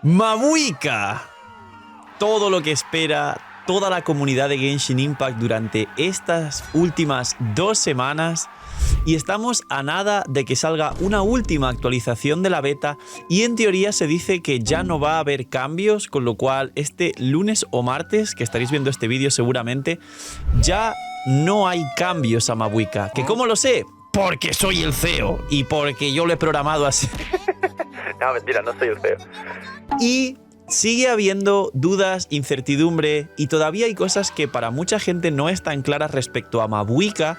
Mabuika. Todo lo que espera toda la comunidad de Genshin Impact durante estas últimas 2 semanas. Y estamos a nada de que salga una última actualización de la beta y en teoría se dice que ya no va a haber cambios, con lo cual este lunes o martes, que estaréis viendo este vídeo seguramente, ya no hay cambios a Mabuika. ¿Que cómo lo sé? Porque soy el CEO y porque yo lo he programado así. No, mentira, no soy el CEO. Y sigue habiendo dudas, incertidumbre y todavía hay cosas que para mucha gente no están claras respecto a Mabuika,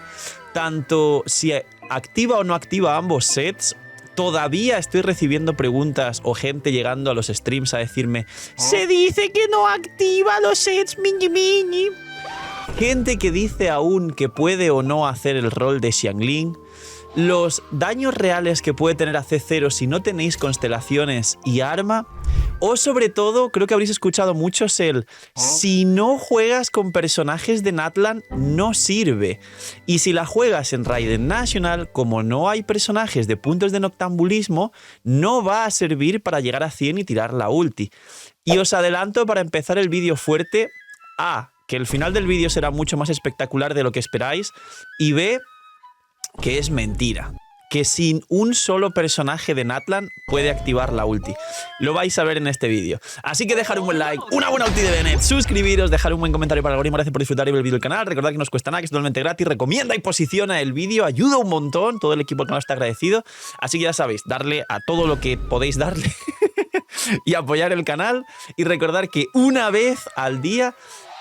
tanto si activa o no activa ambos sets. Todavía estoy recibiendo preguntas o gente llegando a los streams a decirme se dice que no activa los sets mini mini. Gente que dice aún que puede o no hacer el rol de Xiangling. Los daños reales que puede tener a C0 si no tenéis constelaciones y arma. O sobre todo, creo que habréis escuchado muchos el si no juegas con personajes de Natlan no sirve. Y si la juegas en Raiden National, como no hay personajes de puntos de noctambulismo, no va a servir para llegar a 100 y tirar la ulti. Y os adelanto para empezar el vídeo fuerte, A, que el final del vídeo será mucho más espectacular de lo que esperáis, y B, que es mentira, que sin un solo personaje de Natlan puede activar la ulti. Lo vais a ver en este vídeo. Así que dejar un buen like, una buena ulti de Bennett, suscribiros, dejar un buen comentario para el algoritmo. Gracias por disfrutar y ver el vídeo del canal. Recordad que no os cuesta nada, que es totalmente gratis. Recomienda y posiciona el vídeo, ayuda un montón. Todo el equipo del canal está agradecido. Así que ya sabéis, darle a todo lo que podéis darle y apoyar el canal. Y recordar que una vez al día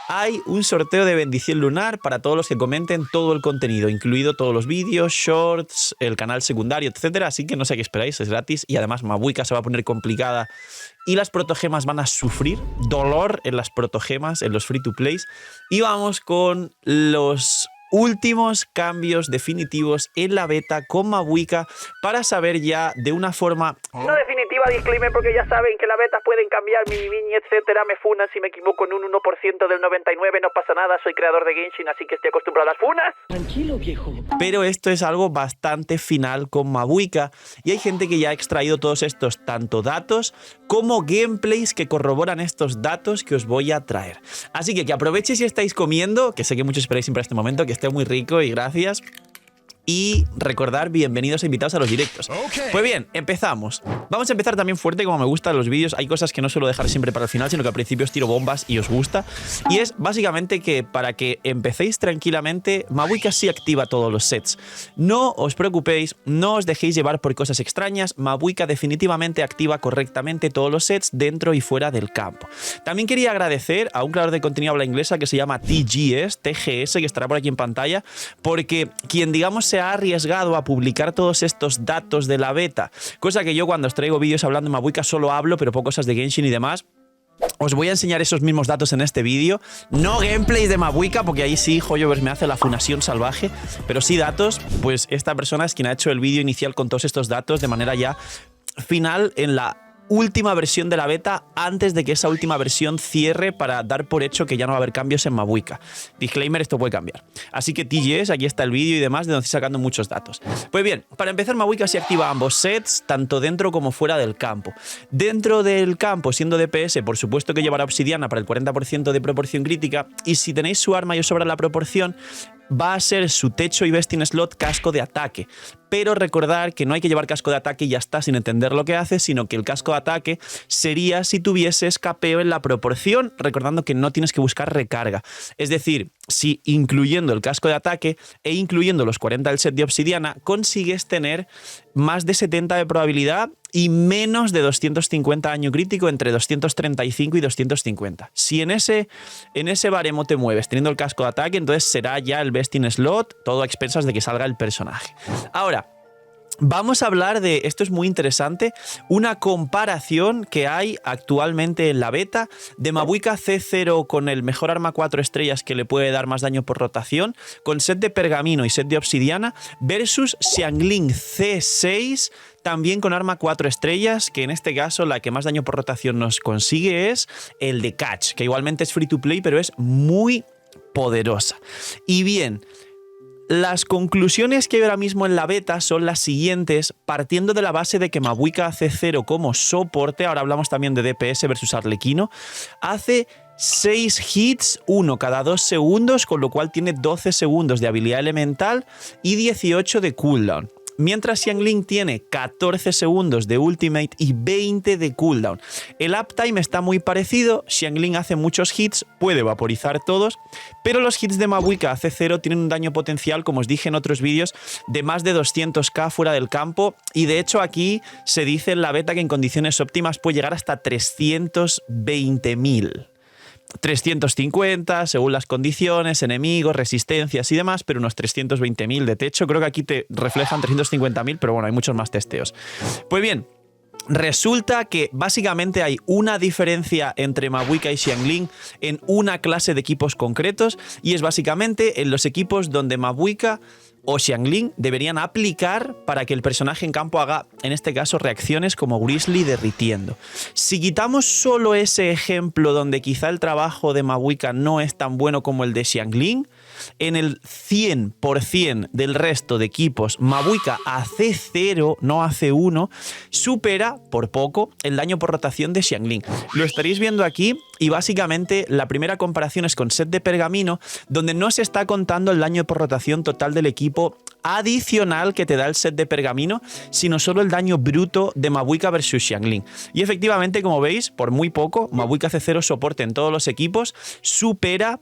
hay un sorteo de bendición lunar para todos los que comenten todo el contenido, incluido todos los vídeos, shorts, el canal secundario, etcétera. Así que no sé qué esperáis, es gratis. Y además Mabuika se va a poner complicada y las protogemas van a sufrir dolor en las protogemas, en los free to plays. Y vamos con los últimos cambios definitivos en la beta con Mabuika para saber ya de una forma No definitiva, disclaimer, porque ya saben que las betas pueden cambiar, mini mini, etcétera. Me funan si me equivoco en un 1% del 99, no pasa nada, soy creador de Genshin, así que estoy acostumbrado a las funas. Tranquilo, viejo. Pero esto es algo bastante final con Mabuika y hay gente que ya ha extraído todos estos tanto datos como gameplays que corroboran estos datos que os voy a traer. Así que aprovechéis si estáis comiendo, que sé que muchos esperáis siempre a este momento, que esté muy rico y gracias. Y recordar, bienvenidos e invitados a los directos. Pues bien, empezamos. Vamos a empezar también fuerte, como me gustan los vídeos. Hay cosas que no suelo dejar siempre para el final, sino que al principio os tiro bombas y os gusta. Y es básicamente que para que empecéis tranquilamente, Mabuika sí activa todos los sets. No os preocupéis, no os dejéis llevar por cosas extrañas. Mabuika definitivamente activa correctamente todos los sets dentro y fuera del campo. También quería agradecer a un creador de contenido habla inglesa que se llama TGS, que estará por aquí en pantalla, porque quien digamos se ha arriesgado a publicar todos estos datos de la beta, cosa que yo cuando os traigo vídeos hablando de Mabuika solo hablo, pero poco cosas de Genshin y demás. Os voy a enseñar esos mismos datos en este vídeo. No gameplays de Mabuika, porque ahí sí, Hoyoverse me hace la funación salvaje, pero sí datos. Pues esta persona es quien ha hecho el vídeo inicial con todos estos datos de manera ya final en la última versión de la beta, antes de que esa última versión cierre, para dar por hecho que ya no va a haber cambios en Mabuika. Disclaimer, esto puede cambiar. Así que TGS, aquí está el vídeo y demás, de donde estoy sacando muchos datos. Pues bien, para empezar, Mabuika se activa ambos sets, tanto dentro como fuera del campo. Dentro del campo, siendo DPS, por supuesto que llevará obsidiana para el 40% de proporción crítica, y si tenéis su arma y os sobra la proporción, va a ser su techo y best in slot casco de ataque. Pero recordar que no hay que llevar casco de ataque y ya está, sin entender lo que hace, sino que el casco de ataque sería si tuviese escapeo en la proporción, recordando que no tienes que buscar recarga. Es decir, si incluyendo el casco de ataque e incluyendo los 40 del set de obsidiana, consigues tener más de 70 de probabilidad y menos de 250 daño crítico, entre 235 y 250. Si en ese baremo te mueves teniendo el casco de ataque, entonces será ya el best in slot, todo a expensas de que salga el personaje. Ahora, vamos a hablar de, esto es muy interesante, una comparación que hay actualmente en la beta de Mabuika C0 con el mejor arma 4 estrellas que le puede dar más daño por rotación, con set de pergamino y set de obsidiana, versus Xiangling C6, también con arma 4 estrellas, que en este caso la que más daño por rotación nos consigue es el de Catch, que igualmente es free to play, pero es muy poderosa. Y bien, Las conclusiones que hay ahora mismo en la beta son las siguientes, partiendo de la base de que Mavuika hace 0 como soporte, ahora hablamos también de DPS versus Arlequino, hace 6 hits, 1 cada 2 segundos, con lo cual tiene 12 segundos de habilidad elemental y 18 de cooldown. Mientras Xiangling tiene 14 segundos de ultimate y 20 de cooldown. El uptime está muy parecido, Xiangling hace muchos hits, puede vaporizar todos, pero los hits de Mavuika hace 0 tienen un daño potencial, como os dije en otros vídeos, de más de 200k fuera del campo, y de hecho aquí se dice en la beta que en condiciones óptimas puede llegar hasta 320.000. 350 según las condiciones, enemigos, resistencias y demás, pero unos 320.000 de techo. Creo que aquí te reflejan 350.000, pero bueno, hay muchos más testeos. Pues bien, resulta que básicamente hay una diferencia entre Mavuika y Xiangling en una clase de equipos concretos, y es básicamente en los equipos donde Mavuika o Xiangling deberían aplicar para que el personaje en campo haga, en este caso, reacciones como Grizzly derritiendo. Si quitamos solo ese ejemplo donde quizá el trabajo de Mavuika no es tan bueno como el de Xiangling, en el 100% del resto de equipos Mavuika hace 0, no hace 1, supera por poco el daño por rotación de Xiangling. Lo estaréis viendo aquí, y básicamente la primera comparación es con Set de Pergamino, donde no se está contando el daño por rotación total del equipo adicional que te da el Set de Pergamino, sino solo el daño bruto de Mavuika versus Xiangling. Y efectivamente, como veis, por muy poco, Mavuika hace 0 soporte en todos los equipos, supera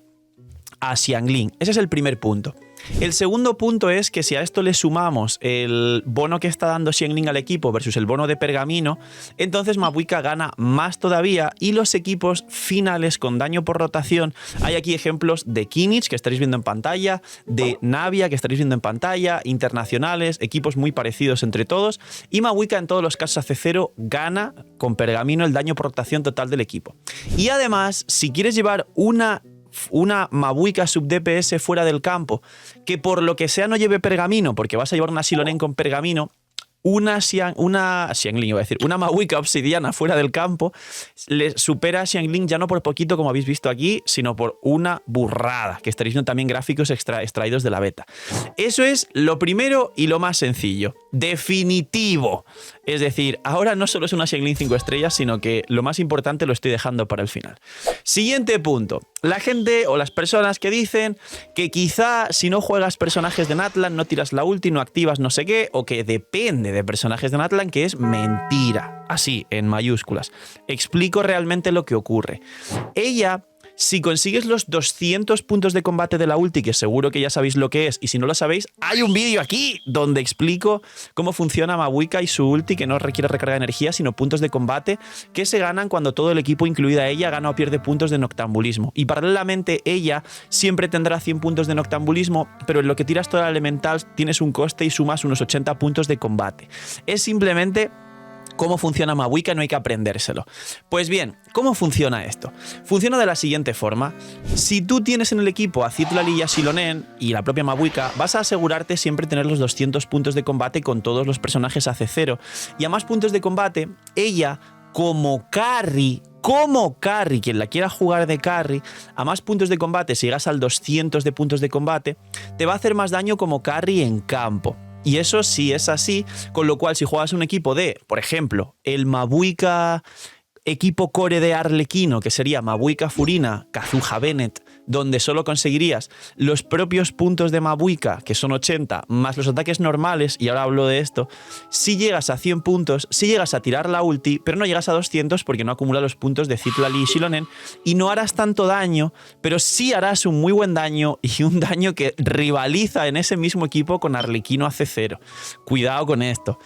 a Xiangling. Ese es el primer punto. El segundo punto es que si a esto le sumamos el bono que está dando Xiangling al equipo versus el bono de Pergamino, entonces Mavuika gana más todavía, y los equipos finales con daño por rotación, hay aquí ejemplos de Kinich que estaréis viendo en pantalla, de Navia que estaréis viendo en pantalla, internacionales, equipos muy parecidos entre todos, y Mavuika en todos los casos hace 0, gana con Pergamino el daño por rotación total del equipo. Y además, si quieres llevar una Mavuika sub DPS fuera del campo, que por lo que sea no lleve Pergamino, porque vas a llevar una Xilonen con Pergamino, una Mavuika obsidiana fuera del campo le supera a Xiangling ya no por poquito, como habéis visto aquí, sino por una burrada, que estaréis viendo también gráficos extraídos de la beta. Eso es lo primero y lo más sencillo. Definitivo. Es decir, ahora no solo es una Xiangling 5 estrellas, sino que lo más importante lo estoy dejando para el final. Siguiente punto. La gente o las personas que dicen que quizá si no juegas personajes de Natlan, no tiras la ulti, no activas no sé qué, o que depende de personajes de Natlan, que es mentira. Así, en mayúsculas. Explico realmente lo que ocurre. Ella, si consigues los 200 puntos de combate de la ulti, que seguro que ya sabéis lo que es, y si no lo sabéis, hay un vídeo aquí donde explico cómo funciona Mavuika y su ulti, que no requiere recarga de energía, sino puntos de combate que se ganan cuando todo el equipo, incluida ella, gana o pierde puntos de noctambulismo. Y paralelamente ella siempre tendrá 100 puntos de noctambulismo, pero en lo que tiras toda la elemental tienes un coste y sumas unos 80 puntos de combate. Es simplemente cómo funciona Mavuika, no hay que aprendérselo. Pues bien, ¿cómo funciona esto? Funciona de la siguiente forma. Si tú tienes en el equipo a Citlali y a Xilonen y la propia Mavuika, vas a asegurarte siempre tener los 200 puntos de combate con todos los personajes AC0. Y a más puntos de combate, ella, como carry, quien la quiera jugar de carry, a más puntos de combate, si llegas al 200 de puntos de combate, te va a hacer más daño como carry en campo. Y eso sí es así, con lo cual si juegas un equipo de, por ejemplo, el Mavuika equipo core de Arlequino, que sería Mavuika Furina, Kazuha Bennett, donde solo conseguirías los propios puntos de Mavuika, que son 80, más los ataques normales, y ahora hablo de esto, si llegas a 100 puntos, si llegas a tirar la ulti, pero no llegas a 200 porque no acumula los puntos de Citlali y Xilonen, y no harás tanto daño, pero sí harás un muy buen daño, y un daño que rivaliza en ese mismo equipo con Arlequino AC0. Cuidado con esto.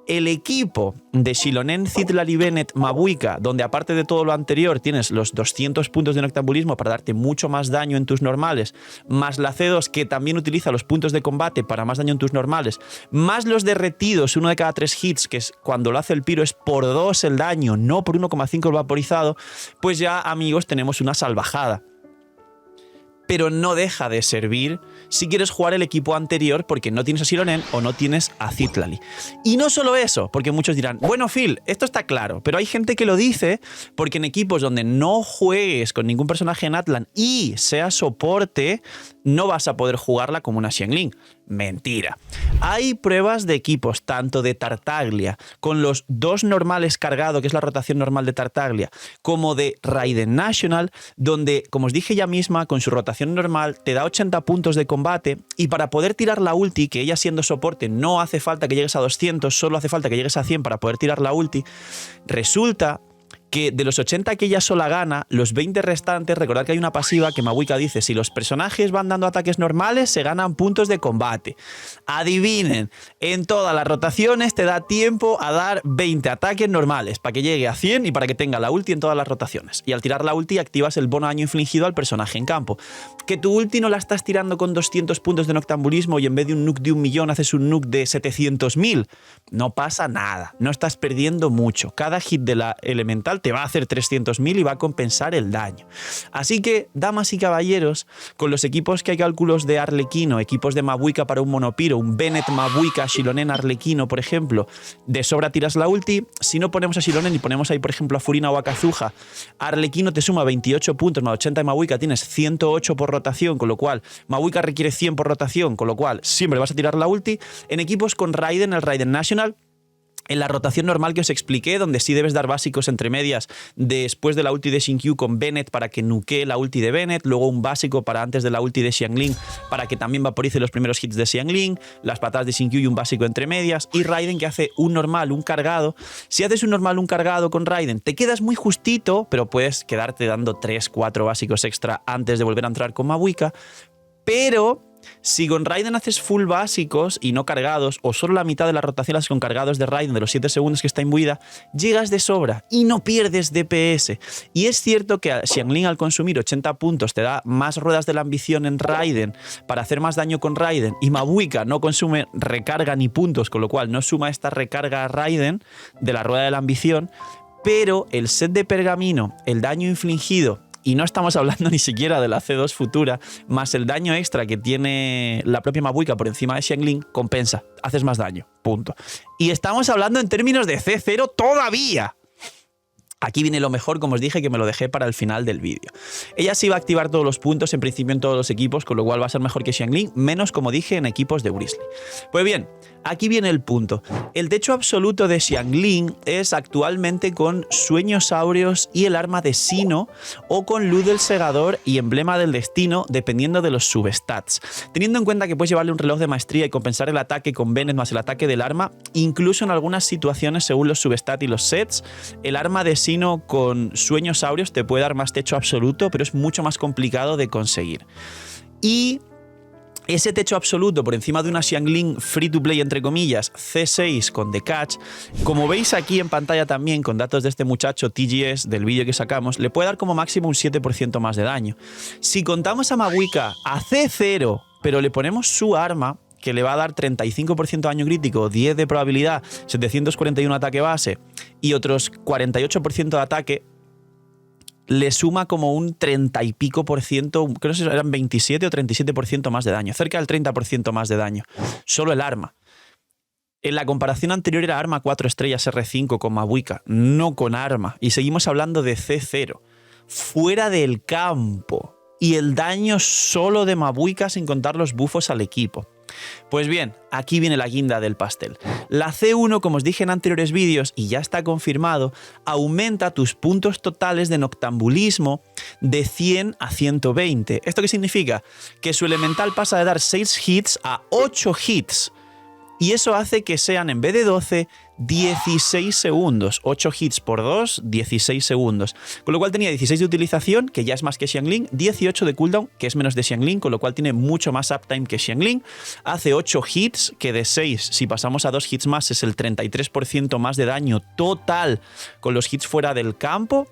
El equipo de Xilonen, Citlali, Bennett, Mavuika, donde aparte de todo lo anterior tienes los 200 puntos de noctambulismo para darte mucho más daño en tus normales, más la C2 que también utiliza los puntos de combate para más daño en tus normales, más los derretidos, uno de cada 3 hits, que es cuando lo hace el piro es por 2 el daño, no por 1,5 el vaporizado, pues ya, amigos, tenemos una salvajada. Pero no deja de servir si quieres jugar el equipo anterior porque no tienes a Xilonen o no tienes a Citlali. Y no solo eso, porque muchos dirán, bueno, Phil, esto está claro, pero hay gente que lo dice porque en equipos donde no juegues con ningún personaje en Atlan y sea soporte, no vas a poder jugarla como una Xiangling. Mentira. Hay pruebas de equipos, tanto de Tartaglia, con los 2 normales cargado, que es la rotación normal de Tartaglia, como de Raiden National, donde, como os dije ya misma, con su rotación normal te da 80 puntos de combate y para poder tirar la ulti, que ella siendo soporte no hace falta que llegues a 200, solo hace falta que llegues a 100 para poder tirar la ulti, resulta que de los 80 que ella sola gana, los 20 restantes, recordad que hay una pasiva que Mavuika dice, si los personajes van dando ataques normales, se ganan puntos de combate. Adivinen, en todas las rotaciones te da tiempo a dar 20 ataques normales, para que llegue a 100 y para que tenga la ulti en todas las rotaciones. Y al tirar la ulti activas el bono daño infligido al personaje en campo. Que tu ulti no la estás tirando con 200 puntos de noctambulismo y en vez de un nuke de 1.000.000 haces un nuke de 700.000. No pasa nada, no estás perdiendo mucho. Cada hit de la elemental te va a hacer 300.000 y va a compensar el daño. Así que, damas y caballeros, con los equipos que hay cálculos de Arlequino, equipos de Mavuika para un monopiro, un Bennett Mavuika, Xilonen Arlequino, por ejemplo, de sobra tiras la ulti. Si no ponemos a Xilonen y ponemos ahí, por ejemplo, a Furina o a Kazuha, Arlequino te suma 28 puntos más 80 de Mavuika, tienes 108 por rotación, con lo cual Mavuika requiere 100 por rotación, con lo cual siempre vas a tirar la ulti. En equipos con Raiden, el Raiden National, en la rotación normal que os expliqué, donde sí debes dar básicos entre medias después de la ulti de Xingqiu con Bennett para que nuquee la ulti de Bennett, luego un básico para antes de la ulti de Xiangling para que también vaporice los primeros hits de Xiangling, las patadas de Xingqiu y un básico entre medias, y Raiden que hace un normal, un cargado. Si haces un normal, un cargado con Raiden, te quedas muy justito, pero puedes quedarte dando 3, 4 básicos extra antes de volver a entrar con Mavuika, pero si con Raiden haces full básicos y no cargados, o solo la mitad de las rotaciones con cargados de Raiden de los 7 segundos que está imbuida, llegas de sobra y no pierdes DPS. Y es cierto que Xiangling al consumir 80 puntos te da más ruedas de la ambición en Raiden para hacer más daño con Raiden, y Mavuika no consume recarga ni puntos, con lo cual no suma esta recarga a Raiden de la rueda de la ambición, pero el set de pergamino, el daño infligido, y no estamos hablando ni siquiera de la C2 futura, más el daño extra que tiene la propia Mavuika por encima de Xiangling, compensa, haces más daño, punto. Y estamos hablando en términos de C0 todavía. Aquí viene lo mejor, como os dije, que me lo dejé para el final del vídeo. Ella sí va a activar todos los puntos, en principio en todos los equipos, con lo cual va a ser mejor que Xiangling, menos, como dije, en equipos de Wriothesley. Pues bien, aquí viene el punto. El techo absoluto de Xiangling es actualmente con Sueños Áureos y el arma de Sino, o con Luz del Segador y Emblema del Destino, dependiendo de los substats. Teniendo en cuenta que puedes llevarle un reloj de maestría y compensar el ataque con Bennett más el ataque del arma, incluso en algunas situaciones, según los substats y los sets, el arma de Sino con Sueños Áureos te puede dar más techo absoluto, pero es mucho más complicado de conseguir. Y ese techo absoluto por encima de una Xiangling free to play, entre comillas, C6 con The Catch, como veis aquí en pantalla también con datos de este muchacho TGS del vídeo que sacamos, le puede dar como máximo un 7% más de daño. Si contamos a Mavuika a C0, pero le ponemos su arma, que le va a dar 35% de daño crítico, 10 de probabilidad, 741 ataque base y otros 48% de ataque, le suma como un 30 y pico por ciento, creo que eran 27 o 37% más de daño, cerca del 30% más de daño, solo el arma. En la comparación anterior era arma 4 estrellas R5 con Mavuika, no con arma, y seguimos hablando de C0, fuera del campo, y el daño solo de Mavuika sin contar los bufos al equipo. Pues bien, aquí viene la guinda del pastel. La C1, como os dije en anteriores vídeos, y ya está confirmado, aumenta tus puntos totales de noctambulismo de 100 a 120. ¿Esto qué significa? Que su elemental pasa de dar 6 hits a 8 hits. Y eso hace que sean, en vez de 12, 16 segundos. 8 hits por 2, 16 segundos. Con lo cual tenía 16 de utilización, que ya es más que Xiangling, 18 de cooldown, que es menos de Xiangling, con lo cual tiene mucho más uptime que Xiangling. Hace 8 hits, que de 6, si pasamos a 2 hits más, es el 33% más de daño total con los hits fuera del campo.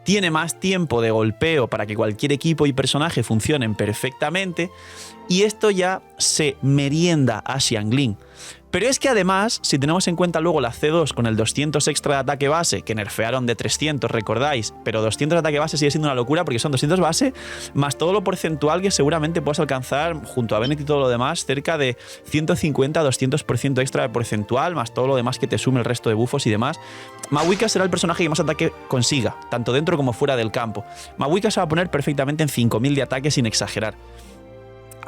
Tiene más tiempo de golpeo para que cualquier equipo y personaje funcionen perfectamente. Y esto ya se merienda a Xiangling. Pero es que además, si tenemos en cuenta luego la C2 con el 200 extra de ataque base, que nerfearon de 300, recordáis, pero 200 de ataque base sigue siendo una locura porque son 200 base más todo lo porcentual que seguramente puedas alcanzar junto a Bennett y todo lo demás, cerca de 150-200% extra de porcentual, más todo lo demás que te sume el resto de bufos y demás. Mavuika será el personaje que más ataque consiga, tanto dentro como fuera del campo. Mavuika se va a poner perfectamente en 5000 de ataque sin exagerar.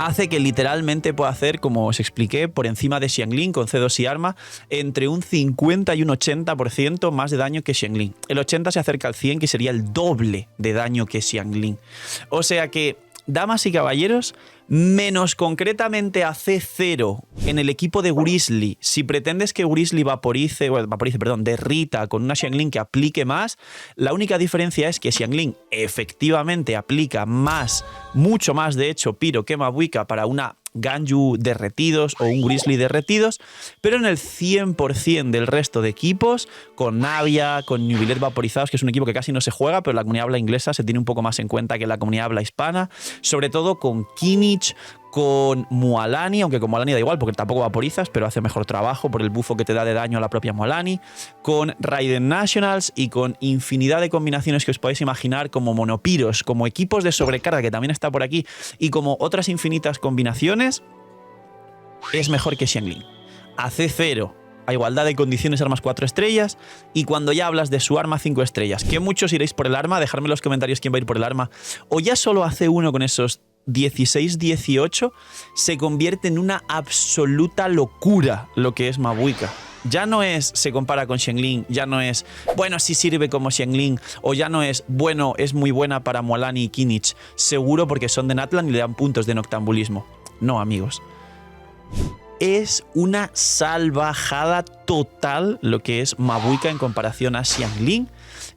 hace que literalmente pueda hacer, como os expliqué, por encima de Xiangling con C2 y arma, entre un 50 y un 80% más de daño que Xiangling. El 80 se acerca al 100, que sería el doble de daño que Xiangling. O sea que, damas y caballeros, menos concretamente a C0 en el equipo de Grizzly, si pretendes que Grizzly derrita con una Xiangling que aplique más, la única diferencia es que Xiangling efectivamente aplica más, mucho más de hecho, Pyro que Mavuika para una Ganyu derretidos o un Grizzly derretidos, pero en el 100% del resto de equipos, con Navia, con Nubilet vaporizados, que es un equipo que casi no se juega, pero la comunidad habla inglesa se tiene un poco más en cuenta que la comunidad habla hispana, sobre todo con Kimmich, con Mualani, aunque con Mualani da igual porque tampoco vaporizas, pero hace mejor trabajo por el bufo que te da de daño a la propia Mualani, con Raiden Nationals y con infinidad de combinaciones que os podéis imaginar, como Monopiros, como equipos de sobrecarga, que también está por aquí, y como otras infinitas combinaciones, es mejor que Xiangling. A C0, a igualdad de condiciones, armas 4 estrellas, y cuando ya hablas de su arma 5 estrellas, que muchos iréis por el arma, dejadme en los comentarios quién va a ir por el arma, o ya solo a C1 con esos 16-18 se convierte en una absoluta locura lo que es Mavuika. Ya no es, se compara con Xiangling, ya no es, bueno, sí sirve como Xiangling, o ya no es, bueno, es muy buena para Mualani y Kimmich, seguro porque son de Natlan y le dan puntos de noctambulismo. No, amigos. Es una salvajada total lo que es Mavuika en comparación a Xiangling.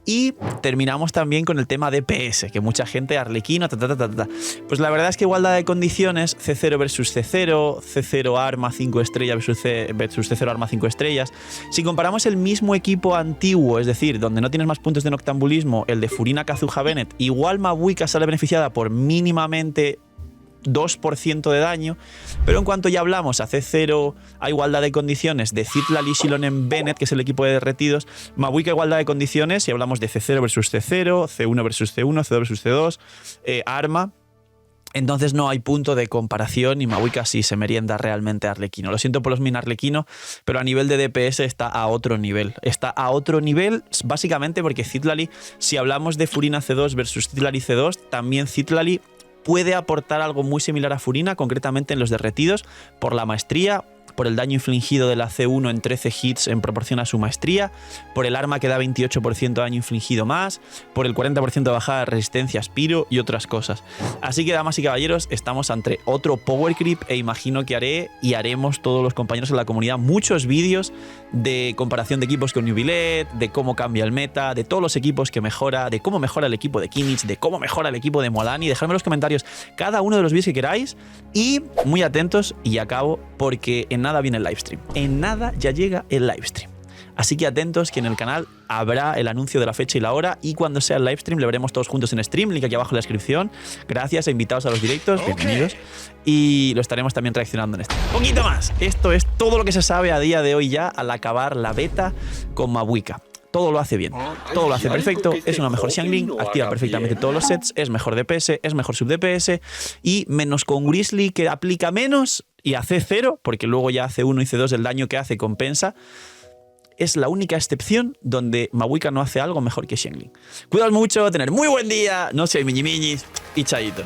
Y terminamos también con el tema de PS, que mucha gente, Arlequino, Pues la verdad es que igualdad de condiciones, C0 versus C0, C0 arma 5 estrellas versus C0 arma 5 estrellas. Si comparamos el mismo equipo antiguo, es decir, donde no tienes más puntos de noctambulismo, el de Furina Kazuha Bennett, igual Mavuika sale beneficiada por mínimamente 2% de daño, pero en cuanto ya hablamos a C0 a igualdad de condiciones de Citlali Shilonen Bennett, que es el equipo de derretidos, Mavuika igualdad de condiciones, si hablamos de C0 versus C0, C1 versus C1, C2 versus C2, arma, entonces no hay punto de comparación y Mavuika sí se merienda realmente a Arlequino. Lo siento por los min Arlequino, pero a nivel de DPS está a otro nivel. Está a otro nivel básicamente porque Citlali, si hablamos de Furina C2 versus Citlali C2, también Citlali puede aportar algo muy similar a Furina, concretamente en los derretidos, por la maestría, por el daño infligido de la C1 en 13 hits en proporción a su maestría, por el arma que da 28% de daño infligido más, por el 40% de bajada de resistencia a Spiro y otras cosas. Así que, damas y caballeros, estamos ante otro Power Creep e imagino que haré y haremos todos los compañeros en la comunidad muchos vídeos de comparación de equipos con Nubilet, de cómo cambia el meta, de todos los equipos que mejora, de cómo mejora el equipo de Kimmich, de cómo mejora el equipo de Mualani. Dejadme en los comentarios cada uno de los vídeos que queráis y muy atentos y acabo porque en nada viene el livestream. En nada ya llega el livestream. Así que atentos que en el canal habrá el anuncio de la fecha y la hora y cuando sea el livestream lo veremos todos juntos en stream, link aquí abajo en la descripción. Gracias e invitados a los directos, bienvenidos. Y lo estaremos también reaccionando en stream. ¡Un poquito más! Esto es todo lo que se sabe a día de hoy ya al acabar la beta con Mavuika. Todo lo hace bien, todo lo hace perfecto, es una mejor Xiangling, activa perfectamente todos los sets, es mejor DPS, es mejor sub DPS y menos con Grizzly que aplica menos y hace 0, porque luego ya hace 1 y C2 el daño que hace compensa. Es la única excepción donde Mavuika no hace algo mejor que Xiangling. Cuidaos mucho, tener muy buen día, no seáis miñimiñis y chaito.